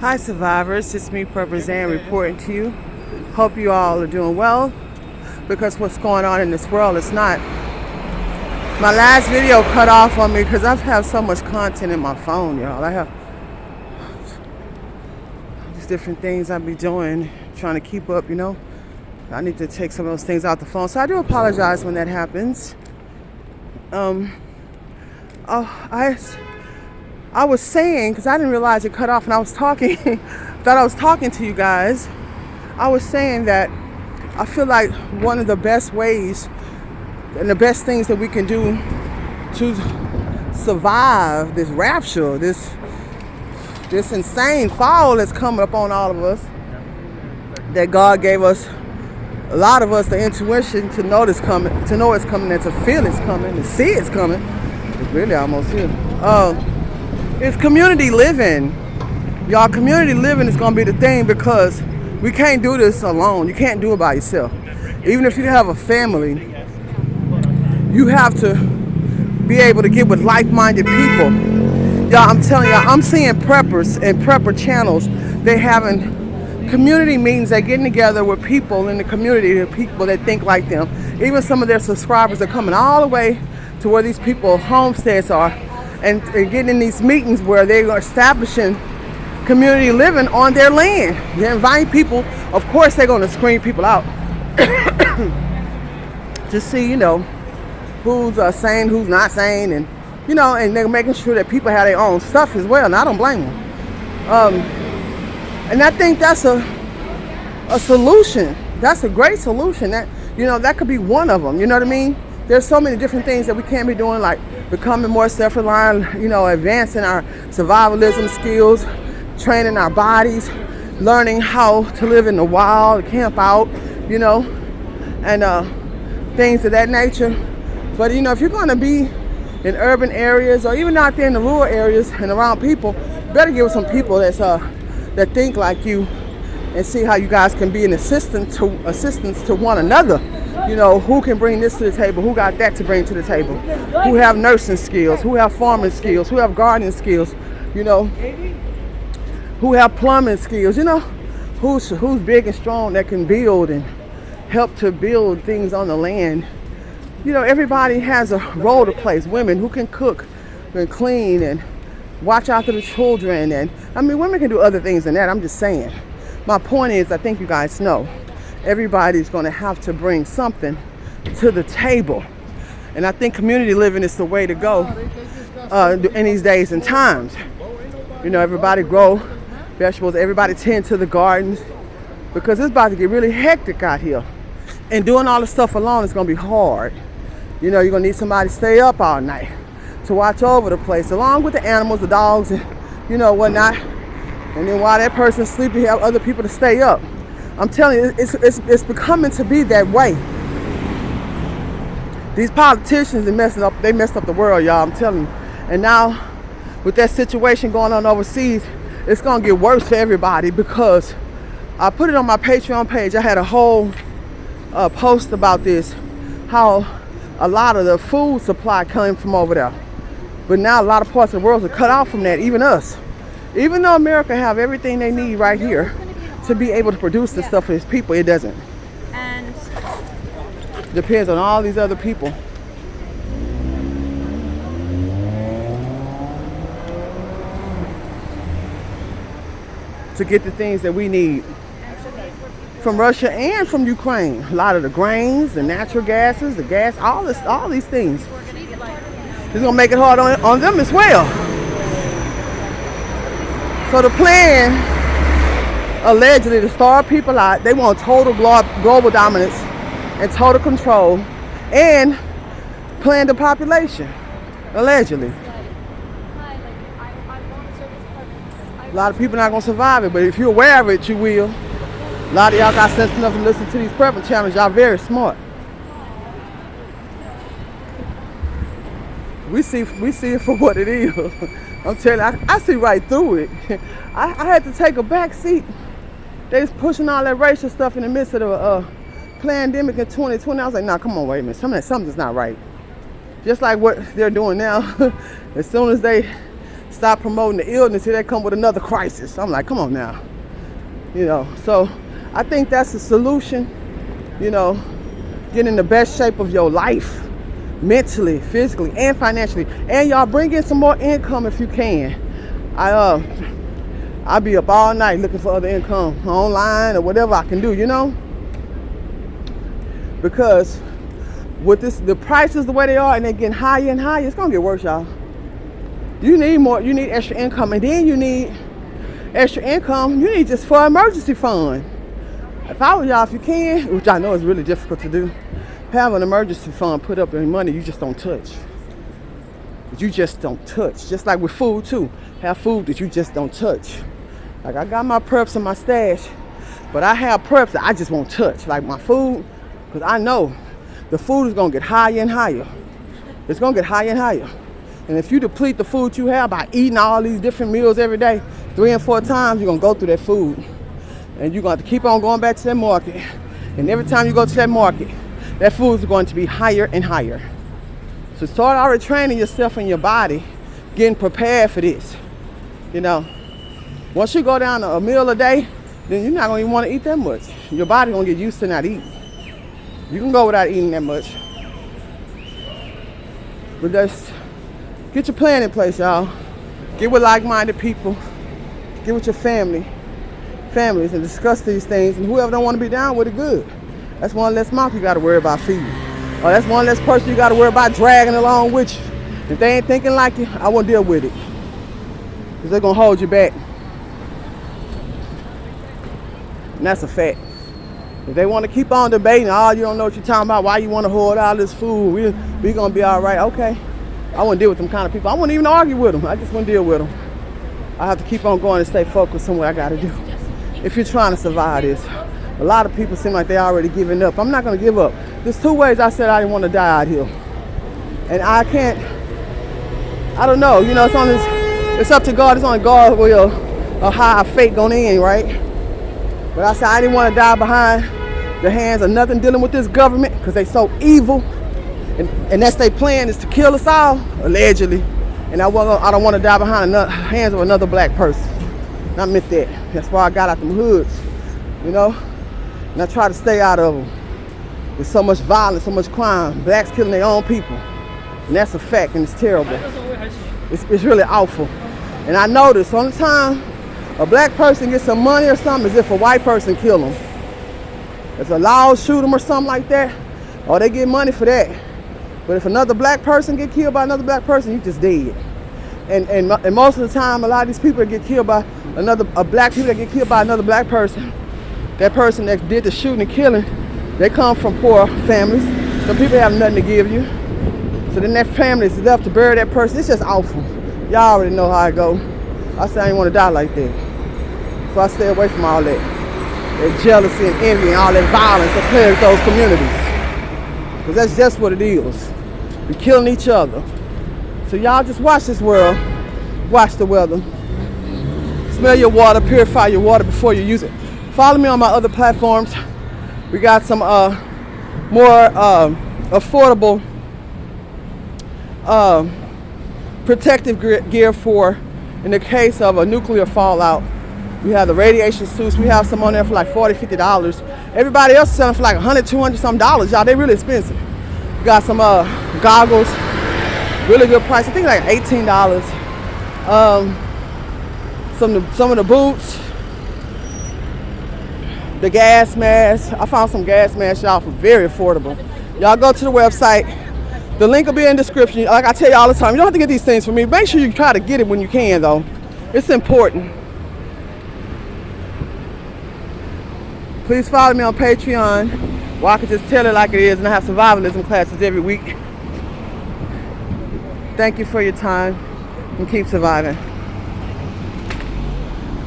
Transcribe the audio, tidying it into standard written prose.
Hi survivors, it's me Purpose Ann reporting to you. Hope you all are doing well because what's going on in this world is not. My last video cut off on me because I have so much content in my phone, y'all. I have these different things I be doing, trying to keep up, I need to take some of those things out the phone. So I do apologize when that happens. I was saying, because I didn't realize it cut off and I was talking, thought I was talking to you guys. I was saying that I feel like one of the best ways and the best things that we can do to survive this rapture, this insane fall that's coming upon all of us, that God gave us, a lot of us, the intuition to know it's coming, and to feel it's coming, to see it's coming. It's really almost here. It's community living. Y'all, community living is going to be the thing because we can't do this alone. You can't do it by yourself. Even if you have a family, you have to be able to get with like-minded people. Y'all, I'm telling y'all, I'm seeing preppers and prepper channels. They having community meetings. They're getting together with people in the community, the people that think like them. Even some of their subscribers are coming all the way to where these people homesteads are and getting in these meetings where they are establishing community living on their land. They're inviting people. Of course, they're going to screen people out to see, who's sane, who's not sane, and and they're making sure that people have their own stuff as well. And I don't blame them. And I think that's a solution. That's a great solution. That could be one of them. You know what I mean? There's so many different things that we can be doing, like becoming more self-reliant, advancing our survivalism skills, training our bodies, learning how to live in the wild, camp out, and things of that nature. But, if you're going to be in urban areas or even out there in the rural areas and around people, better get with some people that think like you and see how you guys can be an assistance to one another. Who can bring this to the table, who got that to bring to the table, who have nursing skills, who have farming skills, who have gardening skills, who have plumbing skills, who's big and strong that can build and help to build things on the land. Everybody has a role to play. Women who can cook and clean and watch after the children, and women can do other things than that. I'm just saying. My point is, I think you guys know, everybody's going to have to bring something to the table. And I think community living is the way to go in these days and times. Everybody grow vegetables, everybody tend to the gardens, because it's about to get really hectic out here. And doing all the stuff alone is going to be hard. You're going to need somebody to stay up all night to watch over the place, along with the animals, the dogs, and whatnot. And then while that person's sleeping, you have other people to stay up. I'm telling you, it's becoming to be that way. These politicians, they messed up the world, y'all, I'm telling you. And now, with that situation going on overseas, it's going to get worse for everybody, because I put it on my Patreon page. I had a whole post about this, how a lot of the food supply came from over there. But now a lot of parts of the world are cut off from that, even us. Even though America have everything they need right here to be able to produce this stuff for its people, it doesn't. And depends on all these other people. To get the things that we need from Russia and from Ukraine. A lot of the grains, the natural gases, the gas, all these things. It's gonna make it hard on them as well. So the plan, allegedly, to starve people out. They want total global dominance and total control, and plan the population, allegedly. A lot of people not gonna survive it, but if you're aware of it, you will. A lot of y'all got sense enough to listen to these prepper channels. Y'all very smart. We see it for what it is. I'm telling you, I see right through it. I had to take a back seat. They was pushing all that racial stuff in the midst of the pandemic in 2020. I was like, nah, come on, wait a minute. Something's not right. Just like what they're doing now. As soon as they stop promoting the illness, here they come with another crisis. I'm like, come on now. So I think that's the solution, get in the best shape of your life, mentally, physically, and financially. And y'all bring in some more income if you can. I'll be up all night looking for other income online or whatever I can do, because with the prices the way they are and they're getting higher and higher, it's gonna get worse, y'all. You need extra income, and then you need extra income, you need just for an emergency fund. If I was y'all, if you can, which I know is really difficult to do, have an emergency fund put up in money you just don't touch. You just don't touch. Just like with food too. Have food that you just don't touch. Like I got my preps and my stash, but I have preps that I just won't touch. Like my food, because I know the food is gonna get higher and higher. It's gonna get higher and higher. And if you deplete the food you have by eating all these different meals every day, 3 and 4 times, you're gonna go through that food. And you're going to keep on going back to that market. And every time you go to that market, that food is going to be higher and higher. So start already training yourself and your body, getting prepared for this. Once you go down to a meal a day, then you're not going to even want to eat that much. Your body's going to get used to not eating. You can go without eating that much. But just get your plan in place, y'all. Get with like-minded people. Get with your families and discuss these things, and whoever don't want to be down with it, good. That's one less mouth you got to worry about feeding, or that's one less person you got to worry about dragging along with you. If they ain't thinking like you, I won't deal with it, because they're gonna hold you back, and that's a fact. If they want to keep on debating, you don't know what you're talking about, why you want to hoard all this food, we gonna be all right. Okay, I won't deal with them kind of people. I won't even argue with them. I just won't deal with them. I have to keep on going and stay focused on what I got to do. If you're trying to survive this, a lot of people seem like they're already giving up. I'm not going to give up. There's 2 ways I said I didn't want to die out here. And I don't know. It's up to God. It's on God's will of how our fate going to end, right? But I said I didn't want to die behind the hands of nothing dealing with this government, because they so evil. And that's their plan, is to kill us all, allegedly. And I don't want to die behind the hands of another black person. And I meant that. That's why I got out them hoods, and I try to stay out of them. There's so much violence, so much crime. Blacks killing their own people. And that's a fact, and it's terrible. It's really awful. And I noticed, only time a black person gets some money or something is if a white person kill them. If a law shoot them or something like that, or they get money for that. But if another black person get killed by another black person, you just dead. And most of the time, a lot of these people that get killed by black people that get killed by another black person, that person that did the shooting and killing, they come from poor families. So people have nothing to give you. So then that family is left to bury that person. It's just awful. Y'all already know how it go. I said I didn't want to die like that. So I stay away from all that jealousy and envy and all that violence that plagues those communities. Because that's just what it is. We're killing each other. So y'all just watch this world. Watch the weather. Smell your water, purify your water before you use it. Follow me on my other platforms. We got some more affordable protective gear for in the case of a nuclear fallout. We have the radiation suits. We have some on there for like $40, $50. Everybody else is selling for like $100, $200 some dollars, y'all. They really expensive. We got some goggles, really good price. I think like $18. Some of the boots, the gas masks. I found some gas masks, y'all, for very affordable. Y'all go to the website. The link will be in the description. Like I tell you all the time, you don't have to get these things from me. Make sure you try to get it when you can, though. It's important. Please follow me on Patreon, where I can just tell it like it is, and I have survivalism classes every week. Thank you for your time, and keep surviving.